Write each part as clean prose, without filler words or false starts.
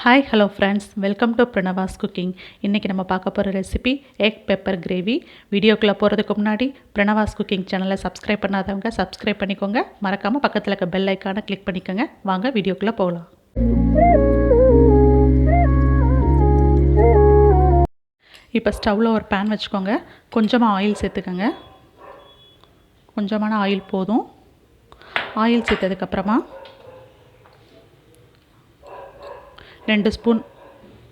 Hi hello friends, welcome to Pranavas cooking. இன்றைக்கி நம்ம பார்க்க போகிற ரெசிபி எக் பெப்பர் கிரேவி. வீடியோக்குள்ளே போகிறதுக்கு முன்னாடி பிரணவாஸ் குக்கிங் சேனலை சப்ஸ்கிரைப் பண்ணாதவங்க சப்ஸ்கிரைப் பண்ணிக்கோங்க. மறக்காமல் பக்கத்தில் இருக்க பெல் ஐக்கானை கிளிக் பண்ணிக்கோங்க. வாங்க வீடியோக்குள்ளே போகலாம். இப்போ ஸ்டவ்வில் ஒரு பேன் வச்சுக்கோங்க. கொஞ்சமாக ஆயில் சேர்த்துக்கோங்க. கொஞ்சமான ஆயில் போதும். ஆயில் சேர்த்ததுக்கப்புறமா 2 ஸ்பூன்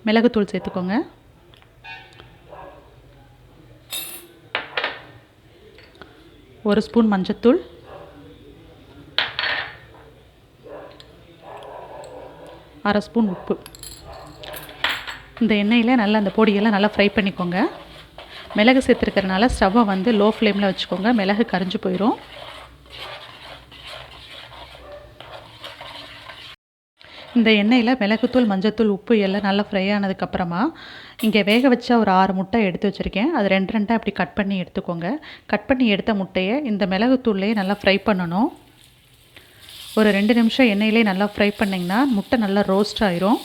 மிளகுத்தூள் சேர்த்துக்கோங்க. ஒரு ஸ்பூன் மஞ்சத்தூள், அரை ஸ்பூன் உப்பு. இந்த எண்ணெயில் நல்லா அந்த பொடியெல்லாம் நல்லா ஃப்ரை பண்ணிக்கோங்க. மிளகு சேர்த்துருக்கறனால ஸ்டவ்வை வந்து லோ ஃப்ளேமில் வச்சுக்கோங்க. மிளகு கரிஞ்சு போயிடும். இந்த எண்ணெயில் மிளகுத்தூள், மஞ்சத்தூள், உப்பு எல்லாம் நல்லா ஃப்ரை ஆனதுக்கப்புறமா இங்கே வேக வச்ச ஒரு 6 முட்டை எடுத்து வச்சுருக்கேன். அது 2 இப்படி கட் பண்ணி எடுத்துக்கோங்க. கட் பண்ணி எடுத்த முட்டையை இந்த மிளகுத்தூள்லேயே நல்லா ஃப்ரை பண்ணணும். ஒரு 2 நிமிஷம் எண்ணெயிலே நல்லா ஃப்ரை பண்ணிங்கன்னா முட்டை நல்லா ரோஸ்ட் ஆயிரும்.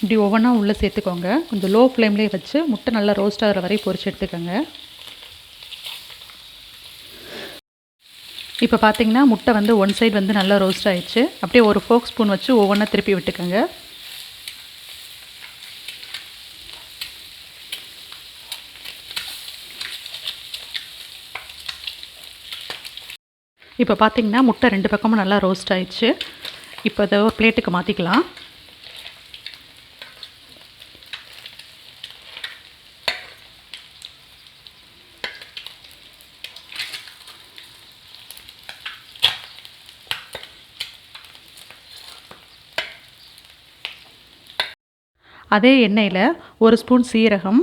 இப்படி ஒவ்வொன்றா உள்ளே சேர்த்துக்கோங்க. கொஞ்சம் லோ ஃப்ளேம்லேயே வச்சு முட்டை நல்லா ரோஸ்ட் ஆகிற வரை பொரிச்சு எடுத்துக்கோங்க. இப்போ பார்த்தீங்கன்னா முட்டை வந்து ஒன் சைடு வந்து நல்லா ரோஸ்ட் ஆகிடுச்சு. அப்படியே ஒரு ஃபோக் ஸ்பூன் வச்சு ஒவ்வொன்றா திருப்பி விட்டுக்கோங்க. இப்போ பார்த்தீங்கன்னா முட்டை 2 பக்கமும் நல்லா ரோஸ்ட் ஆகிடுச்சு. இப்போ இதை ஒரு பிளேட்டுக்கு மாற்றிக்கலாம். அதே எண்ணெயில் 1 ஸ்பூன் சீரகம்,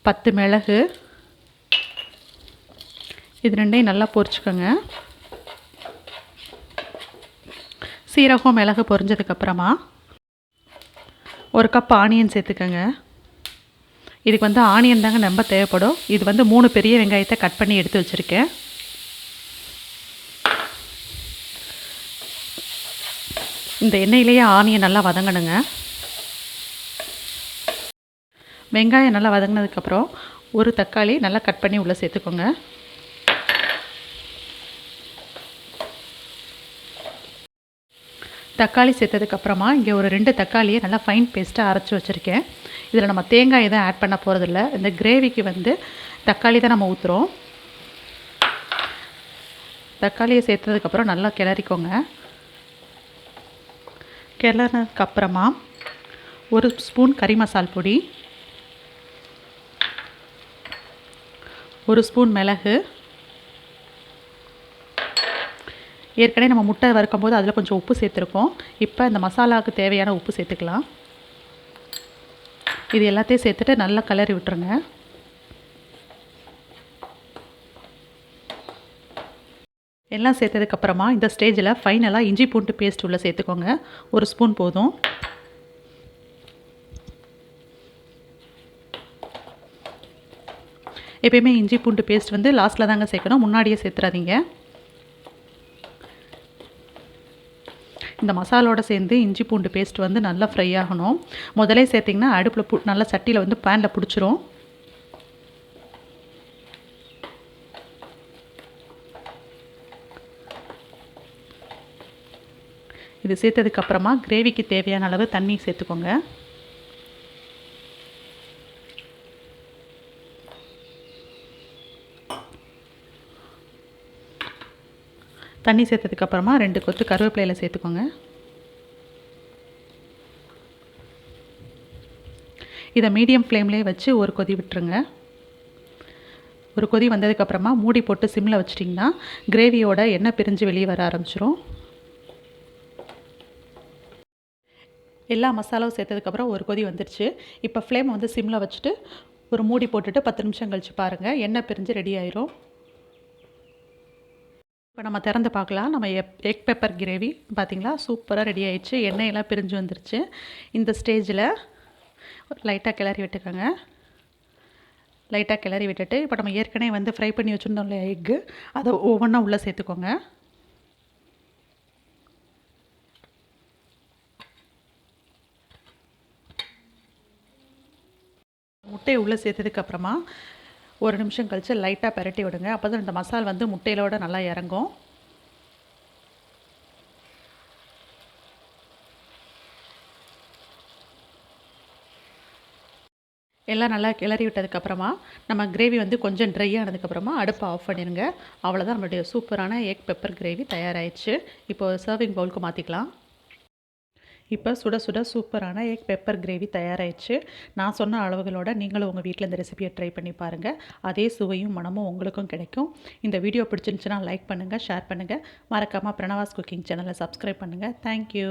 10 மிளகு, இது 2ஐயும் நல்லா பொரிச்சுக்கோங்க. சீரகம் மிளகு பொரிஞ்சதுக்கப்புறமா 1 கப் ஆனியன் சேர்த்துக்கோங்க. இதுக்கு வந்து ஆனியன் தாங்க ரொம்ப தேவைப்படும். இது வந்து 3 பெரிய வெங்காயத்தை கட் பண்ணி எடுத்து வச்சுருக்கேன். இந்த எண்ணெயிலேயே ஆனியன் நல்லா வதங்கணுங்க. வெங்காயம் நல்லா வதங்கினதுக்கப்புறம் ஒரு தக்காளி நல்லா கட் பண்ணி உள்ளே சேர்த்துக்கோங்க. தக்காளி சேர்த்ததுக்கப்புறமா இங்கே ஒரு 2 தக்காளியை நல்லா ஃபைன் பேஸ்ட்டாக அரைச்சி வச்சுருக்கேன். இதில் நம்ம தேங்காய் தான் ஆட் பண்ண போகிறதில்ல. இந்த கிரேவிக்கு வந்து தக்காளி தான் நம்ம ஊற்றுறோம். தக்காளியை சேர்த்ததுக்கப்புறம் நல்லா கிளறிக்கோங்க. கிளறினதுக்கப்புறமா 1 ஸ்பூன் கறி மசால் பொடி, 1 ஸ்பூன் மிளகு. ஏற்கனவே நம்ம முட்டை வறுக்கும் போது அதில் கொஞ்சம் உப்பு சேர்த்துருக்கோம். இப்போ இந்த மசாலாவுக்கு தேவையான உப்பு சேர்த்துக்கலாம். இது எல்லாத்தையும் சேர்த்துட்டு நல்லா கிளறி விட்டுருங்க. எல்லாம் சேர்த்ததுக்கப்புறமா இந்த ஸ்டேஜில் ஃபைனலாக இஞ்சி பூண்டு பேஸ்ட் உள்ளே சேர்த்துக்கோங்க. 1 ஸ்பூன் போதும். எப்பயுமே இஞ்சி பூண்டு பேஸ்ட் வந்து லாஸ்ட்டில் தாங்க சேர்க்கணும், முன்னாடியே சேர்த்துறாதீங்க. இந்த மசாலோடு சேர்ந்து இஞ்சி பூண்டு பேஸ்ட் வந்து நல்லா ஃப்ரை ஆகணும். முதலே சேர்த்திங்கன்னா அடுப்பில் நல்லா சட்டியில் வந்து பேனில் பிடிச்சிரும். இது சேர்த்ததுக்கப்புறமா கிரேவிக்கு தேவையான அளவு தண்ணி சேர்த்துக்கோங்க. தண்ணி சேர்த்ததுக்கப்புறமா 2 கொத்து கருவேப்பிலையில் சேர்த்துக்கோங்க. இதை மீடியம் ஃப்ளேம்லேயே வச்சு ஒரு கொதி விட்டுருங்க. ஒரு கொதி வந்ததுக்கப்புறமா மூடி போட்டு சிம்மில் வச்சிட்டிங்கன்னா கிரேவியோட எண்ணெய் பிரிஞ்சு வெளியே வர ஆரம்பிச்சிரும். எல்லா மசாலாவும் சேர்த்ததுக்கப்புறம் ஒரு கொதி வந்துருச்சு. இப்போ ஃப்ளேம் வந்து சிம்மில் வச்சுட்டு ஒரு மூடி போட்டுட்டு 10 நிமிஷம் கழித்து பாருங்கள், எண்ணெய் பிரிஞ்சு ரெடி ஆயிரும். இப்போ நம்ம திறந்து பார்க்கலாம். நம்ம எக் பெப்பர் கிரேவி பார்த்திங்களா சூப்பராக ரெடி ஆயிடுச்சு. எண்ணெயெல்லாம் பிரிஞ்சு வந்துருச்சு. இந்த ஸ்டேஜில் லைட்டாக கிளறி விட்டுக்கோங்க. லைட்டாக கிளறி விட்டுட்டு இப்போ நம்ம ஏற்கனவே வந்து ஃப்ரை பண்ணி வச்சுருந்தோம் இல்லையா எக்கு, அதை ஒவ்வொன்றா உள்ளே சேர்த்துக்கோங்க. முட்டையை உள்ளே சேர்த்ததுக்கப்புறமா ஒரு நிமிஷம் கழித்து லைட்டாக பரட்டி விடுங்க. அப்போ தான் இந்த மசால் வந்து முட்டையிலோட நல்லா இறங்கும். எல்லாம் நல்லா கிளறி விட்டதுக்கப்புறமா நம்ம கிரேவி வந்து கொஞ்சம் ட்ரை ஆனதுக்கப்புறமா அடுப்பை ஆஃப் பண்ணிடுங்க. அவ்வளோதான், நம்மளுடைய சூப்பரான எக் பெப்பர் கிரேவி தயாராகிடுச்சு. இப்போ சர்விங் பவுலுக்கு மாற்றிக்கலாம். இப்போ சுட சுட சூப்பரான எக் பெப்பர் கிரேவி தயாராகிடுச்சு. நான் சொன்ன அளவுகளோட நீங்களும் உங்கள் வீட்டில் இந்த ரெசிபியை ட்ரை பண்ணி பாருங்கள். அதே சுவையும் மனமும் உங்களுக்கும் கிடைக்கும். இந்த வீடியோ பிடிச்சிருந்துச்சுன்னா லைக் பண்ணுங்கள், ஷேர் பண்ணுங்கள். மறக்காமல் பிரணவாஸ் குக்கிங் சேனலை சப்ஸ்கிரைப் பண்ணுங்கள். தேங்க்யூ.